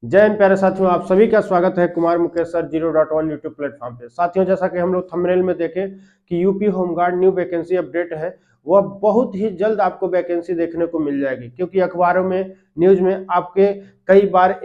जय हिंद प्यारे साथियों, आप सभी का स्वागत है Kumar Mukesh sir 0.1 YouTube platform पे। साथियों, जैसा कि हम लोग थंबनेल में देखें कि UP home guard new vacancy update है, वह बहुत ही जल्द आपको वैकेंसी देखने को मिल जाएगी, क्योंकि अखबारों में न्यूज में आपके कई बार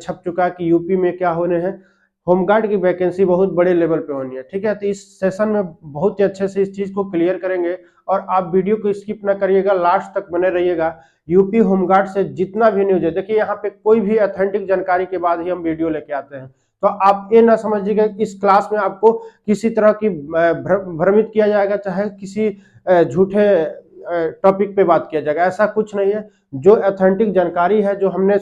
छप चुका कि यूपी में क्या होने हैं, होमगार्ड की वैकेंसी बहुत बड़े लेवल पे होनी है। ठीक है, तो इस सेशन में बहुत ही अच्छे से इस चीज को क्लियर करेंगे और आप वीडियो को स्किप ना करिएगा, लास्ट तक बने रहिएगा। यूपी होमगार्ड से जितना भी न्यूज है, देखिए यहाँ पे कोई भी ऑथेंटिक जानकारी के बाद ही हम वीडियो लेके आते हैं, तो आप ये ना समझिएगा इस क्लास में आपको किसी तरह की भ्रमित किया जाएगा, चाहे किसी झूठे टॉपिक पे बात किया जाएगा, ऐसा कुछ नहीं है। जो ऑथेंटिक जानकारी है, जो हमने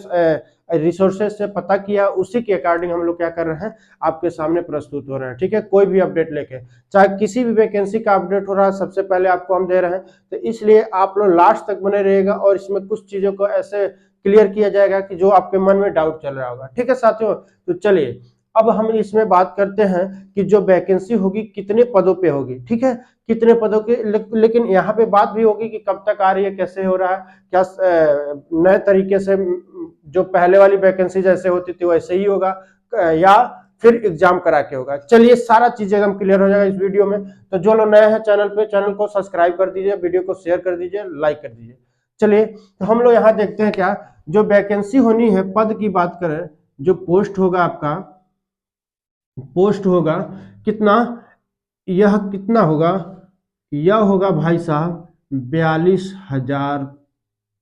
रिसोर्सेज से पता किया, उसी के अकॉर्डिंग हम लोग क्या कर रहे हैं, आपके सामने प्रस्तुत हो रहे हैं। ठीक है, कोई भी अपडेट लेके, चाहे किसी भी वैकेंसी का अपडेट हो रहा है, सबसे पहले आपको हम दे रहे हैं, तो इसलिए आप लोग लास्ट तक बने रहिएगा और इसमें कुछ चीजों को ऐसे क्लियर किया जाएगा कि जो आपके मन में डाउट चल रहा होगा। ठीक है साथियों, तो चलिए अब हम इसमें बात करते हैं कि जो वैकेंसी होगी कितने पदों पे होगी। ठीक है, कितने पदों के, लेकिन यहाँ पे बात भी होगी कि कब तक आ रही है, कैसे हो रहा है, क्या नए तरीके से जो पहले वाली वैकेंसी जैसे होती थी वैसे ही होगा या फिर एग्जाम करा के होगा। चलिए सारा चीजें एकदम क्लियर हो जाएगा इस वीडियो में। तो जो लोग नए हैं चैनल पे, चैनल को सब्सक्राइब कर दीजिए, वीडियो को शेयर कर दीजिए, लाइक कर दीजिए। चलिए तो हम लोग यहाँ देखते हैं क्या जो वैकेंसी होनी है, पद की बात करें, जो पोस्ट होगा आपका, पोस्ट होगा कितना, यह कितना होगा, यह होगा भाई साहब 42,000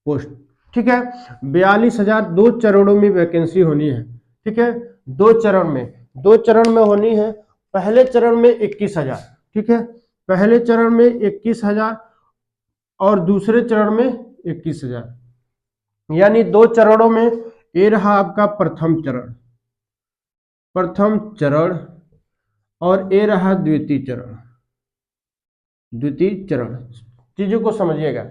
पोस्ट। ठीक है, 42,000 दो चरणों में वैकेंसी होनी है। ठीक है, दो चरण में, दो चरण में होनी है। पहले चरण में 21,000, ठीक है, पहले चरण में 21,000 और दूसरे चरण में 21,000, यानी दो चरणों में। ये रहा आपका प्रथम चरण, प्रथम चरण, और ये रहा द्वितीय चरण, द्वितीय चरण। चीजों को समझिएगा,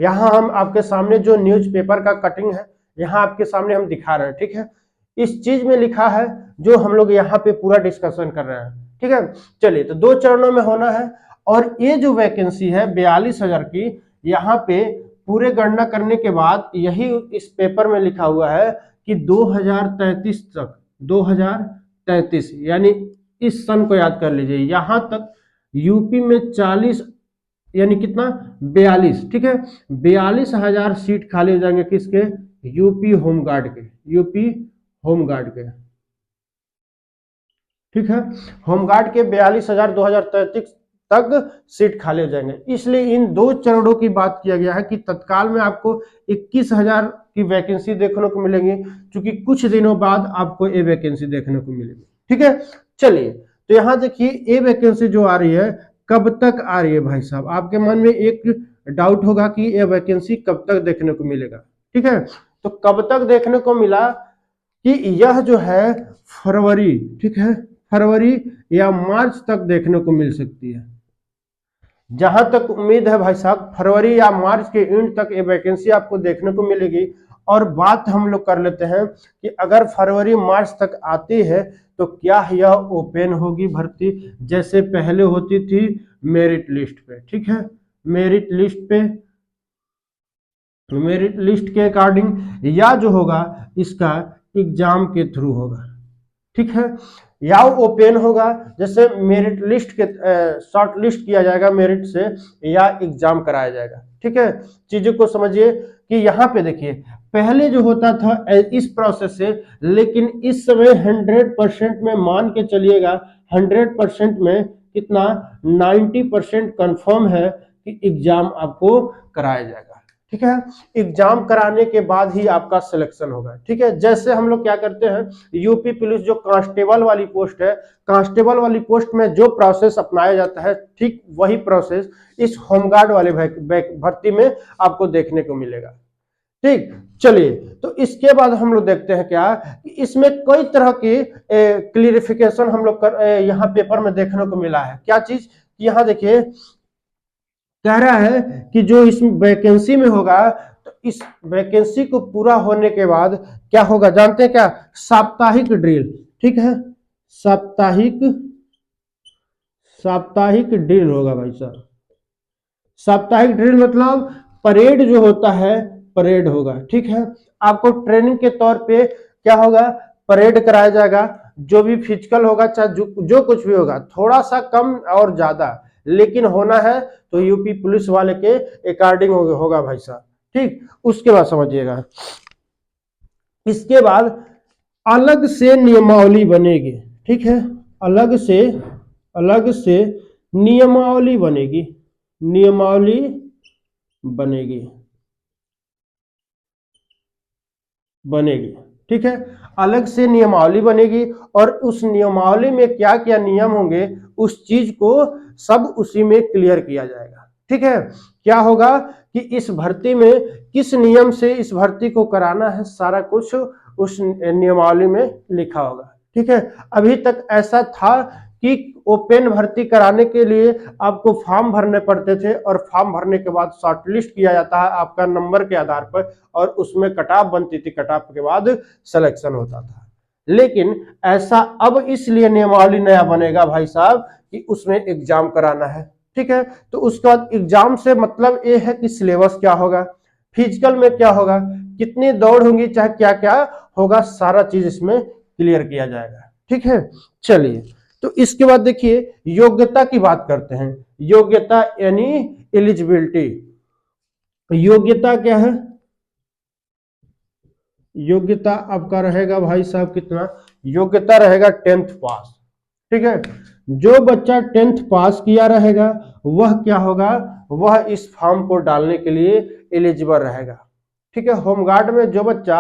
यहाँ हम आपके सामने जो न्यूज़पेपर का कटिंग है, यहाँ आपके सामने हम दिखा रहे हैं। ठीक है, इस चीज में लिखा है जो हम लोग यहाँ पे पूरा डिस्कशन कर रहे हैं। ठीक है, चलिए तो दो चरणों में होना है। और ये जो वैकेंसी है 42,000 की, यहाँ पे पूरे गणना करने के बाद यही इस पेपर में लिखा हुआ है कि 2033 तक, 2033 यानी इस सन को याद कर लीजिए, यहां तक यूपी में 40 यानी कितना 42, ठीक है, 42,000 सीट खाली हो जाएंगे किसके, यूपी होमगार्ड के, यूपी होमगार्ड के। ठीक है, होमगार्ड के 42,000 2033 तक सीट खाली हो जाएंगे। इसलिए इन दो चरणों की बात किया गया है कि तत्काल में आपको 21,000 की वैकेंसी देखने को मिलेगी, क्योंकि कुछ दिनों बाद आपको ये वैकेंसी देखने को मिलेगी। ठीक है, चलिए तो यहां देखिए ये वैकेंसी जो आ रही है कब तक आ रही है भाई साहब, आपके मन में एक डाउट होगा कि ये वैकेंसी कब तक देखने को मिलेगा। ठीक है, तो कब तक देखने को मिला कि यह जो है फरवरी, ठीक है, फरवरी या मार्च तक देखने को मिल सकती है। जहां तक उम्मीद है भाई साहब, फरवरी या मार्च के एंड तक ये वैकेंसी आपको देखने को मिलेगी। और बात हम लोग कर लेते हैं कि अगर फरवरी मार्च तक आती है तो क्या यह ओपन होगी भर्ती, जैसे पहले होती थी मेरिट लिस्ट पे। ठीक है, मेरिट लिस्ट पे, मेरिट लिस्ट के अकॉर्डिंग, या जो होगा इसका एग्जाम के थ्रू होगा। ठीक है, या ओपन होगा, जैसे मेरिट लिस्ट के शॉर्ट लिस्ट किया जाएगा मेरिट से, या एग्जाम कराया जाएगा। ठीक है, चीजों को समझिए कि यहाँ पे देखिए पहले जो होता था इस प्रोसेस से, लेकिन इस समय 100% में मान के चलिएगा, 100% में कितना 90% कंफर्म है कि एग्जाम आपको कराया जाएगा। ठीक है, एग्जाम कराने के बाद ही आपका सिलेक्शन होगा। ठीक है, जैसे हम लोग क्या करते हैं, यूपी पुलिस जो कांस्टेबल वाली पोस्ट है, कांस्टेबल वाली पोस्ट में जो प्रोसेस अपनाया जाता है, ठीक वही प्रोसेस इस होमगार्ड वाले भर्ती में आपको देखने को मिलेगा। ठीक, चलिए तो इसके बाद हम लोग देखते हैं क्या, इसमें कई तरह की क्लियरिफिकेशन हम लोग यहाँ पेपर में देखने को मिला है। क्या चीज, यहाँ देखिए कह रहा है कि जो इस वैकेंसी में होगा, तो इस वैकेंसी को पूरा होने के बाद क्या होगा जानते हैं क्या, साप्ताहिक ड्रिल। ठीक है, साप्ताहिक, साप्ताहिक ड्रिल होगा भाई साहब। साप्ताहिक ड्रिल मतलब परेड जो होता है, परेड होगा। ठीक है, आपको ट्रेनिंग के तौर पे क्या होगा, परेड कराया जाएगा, जो भी फिजिकल होगा चाहे जो कुछ भी होगा, थोड़ा सा कम और ज्यादा, लेकिन होना है तो यूपी पुलिस वाले के अकॉर्डिंग होगा भाई साहब। ठीक, उसके बाद समझिएगा, इसके बाद अलग से नियमावली बनेगी। ठीक है, अलग से नियमावली बनेगी, नियमावली बनेगी बनेगी ठीक है, अलग से नियमावली बनेगी, और उस नियमावली में क्या क्या नियम होंगे उस चीज को सब उसी में क्लियर किया जाएगा। ठीक है, क्या होगा कि इस भर्ती में किस नियम से इस भर्ती को कराना है, सारा कुछ उस नियमावली में लिखा होगा। ठीक है, अभी तक ऐसा था कि ओपन भर्ती कराने के लिए आपको फॉर्म भरने पड़ते थे, और फॉर्म भरने के बाद शॉर्टलिस्ट किया जाता है आपका नंबर के आधार पर, और उसमें कट ऑफ बनती थी, कट ऑफ के बाद सिलेक्शन होता था। लेकिन ऐसा अब इसलिए नियमावली नया बनेगा भाई साहब कि उसमें एग्जाम कराना है। ठीक है, तो उसके बाद एग्जाम से मतलब ये है कि सिलेबस क्या होगा, फिजिकल में क्या होगा, कितनी दौड़ होंगी, चाहे क्या क्या होगा, सारा चीज इसमें क्लियर किया जाएगा। ठीक है, चलिए, तो इसके बाद देखिए योग्यता की बात करते हैं। योग्यता यानी एलिजिबिलिटी। योग्यता क्या है, योग्यता आपका रहेगा भाई साहब कितना, योग्यता रहेगा 10th पास। ठीक है, जो बच्चा 10th पास किया रहेगा वह क्या होगा, वह इस फॉर्म को डालने के लिए एलिजिबल रहेगा। ठीक है, होमगार्ड में जो बच्चा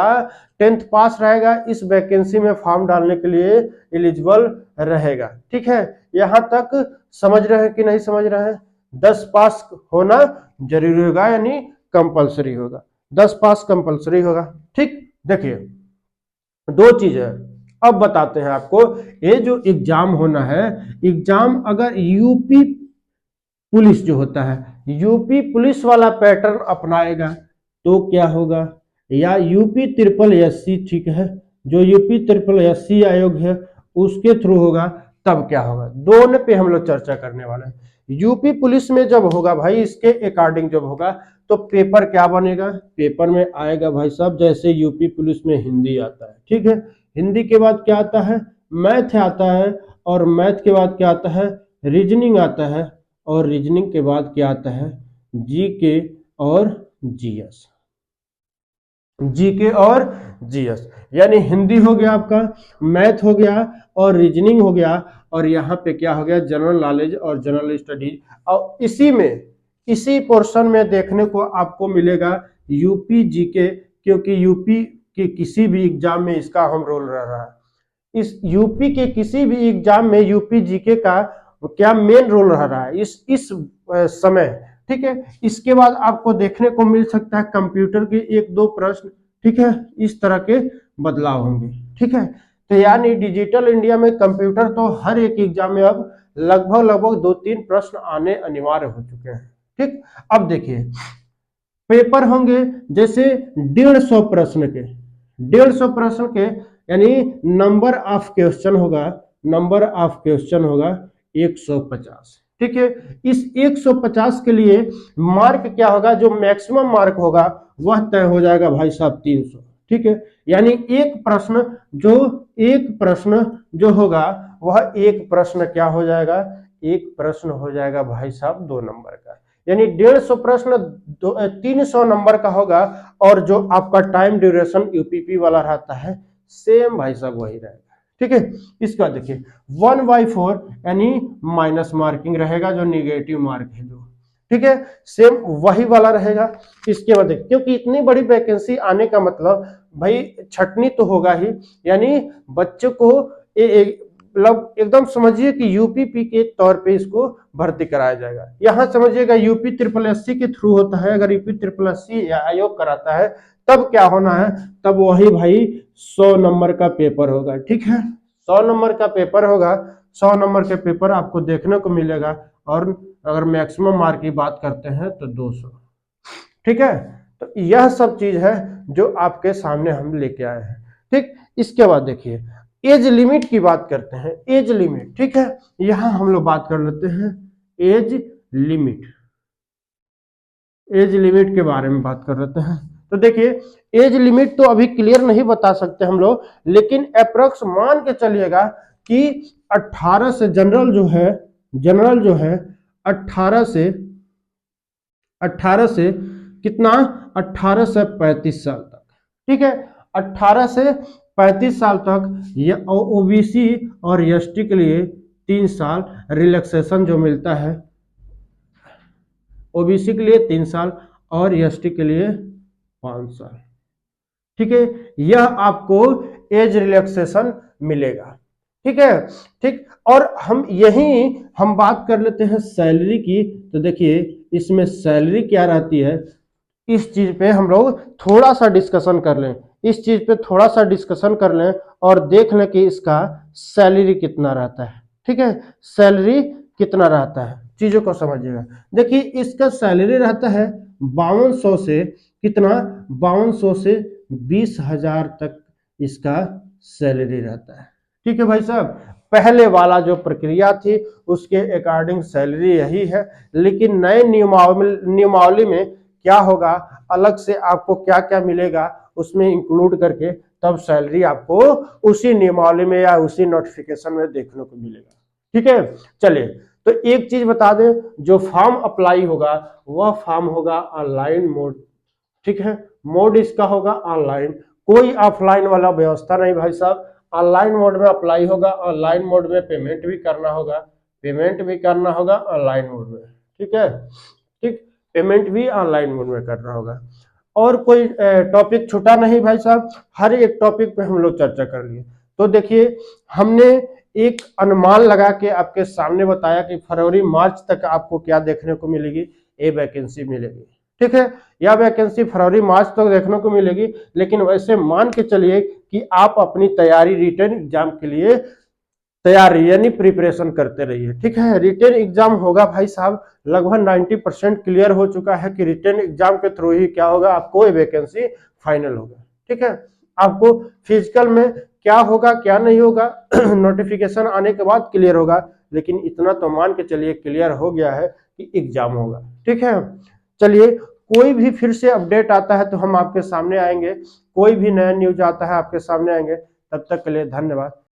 10th पास रहेगा इस वैकेंसी में फॉर्म डालने के लिए एलिजिबल रहेगा। ठीक है, यहां तक समझ रहे हैं कि नहीं समझ रहे हैं? 10 पास होना जरूरी होगा, यानी कंपलसरी होगा, 10 पास कंपलसरी होगा। ठीक, देखिए दो चीज है, अब बताते हैं आपको। ये जो एग्जाम होना है, एग्जाम अगर यूपी पुलिस जो होता है यूपी पुलिस वाला पैटर्न अपनाएगा तो क्या होगा, या यूपी ट्रिपल एससी, ठीक है, जो यूपी ट्रिपल एससी आयोग है उसके थ्रू होगा, तब क्या होगा, दोनों पे हम लोग चर्चा करने वाले हैं। यूपी पुलिस में जब होगा भाई, इसके अकॉर्डिंग जब होगा तो पेपर क्या बनेगा, पेपर में आएगा भाई साहब जैसे यूपी पुलिस में हिंदी आता है। ठीक है, हिंदी के बाद क्या आता है, मैथ आता है, और मैथ के बाद क्या आता है, रीजनिंग आता है, और रीजनिंग के बाद क्या आता है, जीके और जीएस। जीके और जीएस, यानी हिंदी हो गया आपका, मैथ हो गया, और रीजनिंग हो गया, और यहाँ पे क्या हो गया, जनरल नॉलेज और जनरल स्टडीज। और इसी पोर्शन में देखने को आपको मिलेगा यूपी जीके, क्योंकि यूपी के किसी भी एग्जाम में इसका अहम रोल रह रहा है। इस यूपी के किसी भी एग्जाम में यूपी जीके का क्या मेन रोल रह रहा है इस समय। ठीक है, इसके बाद आपको देखने को मिल सकता है कंप्यूटर के एक दो प्रश्न। ठीक है, इस तरह के बदलाव होंगे। ठीक है, तो यानी डिजिटल इंडिया में कंप्यूटर तो हर एक एग्जाम में अब लगभग 2-3 प्रश्न आने अनिवार्य हो चुके हैं। ठीक, अब देखिए पेपर होंगे जैसे 150 प्रश्न के, 150 प्रश्न के, यानी नंबर ऑफ क्वेश्चन होगा, नंबर ऑफ क्वेश्चन होगा 150। ठीक है, इस 150 के लिए मार्क क्या होगा, जो मैक्सिमम मार्क होगा वह तय हो जाएगा भाई साहब 300। ठीक है, यानी एक प्रश्न जो होगा वह एक प्रश्न क्या हो जाएगा, एक प्रश्न हो जाएगा भाई साहब 2 नंबर का, यानी 150 प्रश्न 300 नंबर का होगा, और जो आपका टाइम ड्यूरेशन यूपीपी वाला रहता है सेम भाई साहब वही रहेगा। ठीक है, इसका देखिए 1/4 यानी माइनस मार्किंग रहेगा, जो निगेटिव मार्क है जो। ठीक है, सेम वही वाला रहेगा। इसके बाद देखिए, क्योंकि इतनी बड़ी वैकेंसी आने का मतलब भाई छटनी तो होगा ही, यानी बच्चों को मतलब एकदम समझिए कि यूपीपी के तौर पे इसको भर्ती कराया जाएगा। यहां समझिएगा यूपी ट्रिपल एससी के थ्रू होता है, अगर यूपी ट्रिपल एससी आयोग कराता है तब क्या होना है, तब वही भाई 100 नंबर का पेपर होगा। ठीक है, 100 नंबर का पेपर होगा, 100 नंबर के पेपर आपको देखने को मिलेगा, और अगर मैक्सिमम मार्क की बात करते हैं तो 200। ठीक है, तो यह सब चीज है जो आपके सामने हम लेके आए हैं। ठीक, इसके बाद देखिए एज लिमिट की बात करते हैं, एज लिमिट। ठीक है, यहां हम लोग बात कर लेते हैं एज लिमिट, एज लिमिट के बारे में बात कर लेते हैं। तो देखिए एज लिमिट तो अभी क्लियर नहीं बता सकते हम लोग, लेकिन अप्रोक्स मान के चलिएगा कि 18 से जनरल जो है 18 से कितना, 18 से 35 साल तक, ठीक है। 18 से 35 साल तक ये ओबीसी और एसटी के लिए 3 साल रिलैक्सेशन जो मिलता है, ओबीसी के लिए 3 साल और एसटी के लिए 5 साल, ठीक है। यह आपको एज रिलैक्सेशन मिलेगा, ठीक है। ठीक, और हम बात कर लेते हैं सैलरी की। तो देखिए इसमें सैलरी क्या रहती है, इस चीज पे हम लोग थोड़ा सा डिस्कशन कर लें, इस चीज पे थोड़ा सा डिस्कशन कर लें और देख लें कि इसका सैलरी कितना रहता है, ठीक है। सैलरी कितना रहता है चीजों को समझिएगा। देखिए इसका सैलरी रहता है 5200 से कितना, 5200 से 20,000 तक इसका सैलरी रहता है, ठीक है भाई साहब। पहले वाला जो प्रक्रिया थी उसके अकॉर्डिंग सैलरी यही है, लेकिन नए नियमावली में क्या होगा, अलग से आपको क्या क्या मिलेगा उसमें इंक्लूड करके तब सैलरी आपको उसी नियमावली में या उसी नोटिफिकेशन में देखने को मिलेगा, ठीक है। चलिए तो एक चीज बता दें, जो फॉर्म अप्लाई होगा वह फॉर्म होगा ऑनलाइन मोड, ठीक है। मोड इसका होगा ऑनलाइन, कोई ऑफलाइन वाला व्यवस्था नहीं भाई साहब। ऑनलाइन मोड में अप्लाई होगा, ऑनलाइन मोड में पेमेंट भी करना होगा ऑनलाइन मोड में, ठीक है। ठीक, पेमेंट भी ऑनलाइन मोड में करना होगा। और कोई टॉपिक छूटा नहीं भाई साहब, हर एक टॉपिक पे हम लोग चर्चा कर लिए। तो देखिए हमने एक अनुमान लगा के आपके सामने बताया कि फरवरी मार्च तक आपको क्या देखने को मिलेगी, ए वैकेंसी मिलेगी, ठीक है। यह वैकेंसी फरवरी मार्च तक देखने को मिलेगी, लेकिन वैसे मान के चलिए कि आप अपनी तैयारी रिटन एग्जाम के लिए तैयारी यानी प्रिपरेशन करते रहिए, ठीक है। रिटन एग्जाम होगा भाई साहब, लगभग 90% क्लियर हो चुका है कि रिटन एग्जाम के थ्रू ही क्या होगा, आपको वैकेंसी फाइनल होगा, ठीक है। आपको फिजिकल में क्या होगा क्या नहीं होगा नोटिफिकेशन आने के बाद क्लियर होगा, लेकिन इतना तो मान के चलिए क्लियर हो गया है कि एग्जाम होगा, ठीक है। चलिए कोई भी फिर से अपडेट आता है तो हम आपके सामने आएंगे, कोई भी नया न्यूज आता है आपके सामने आएंगे। तब तक के लिए धन्यवाद।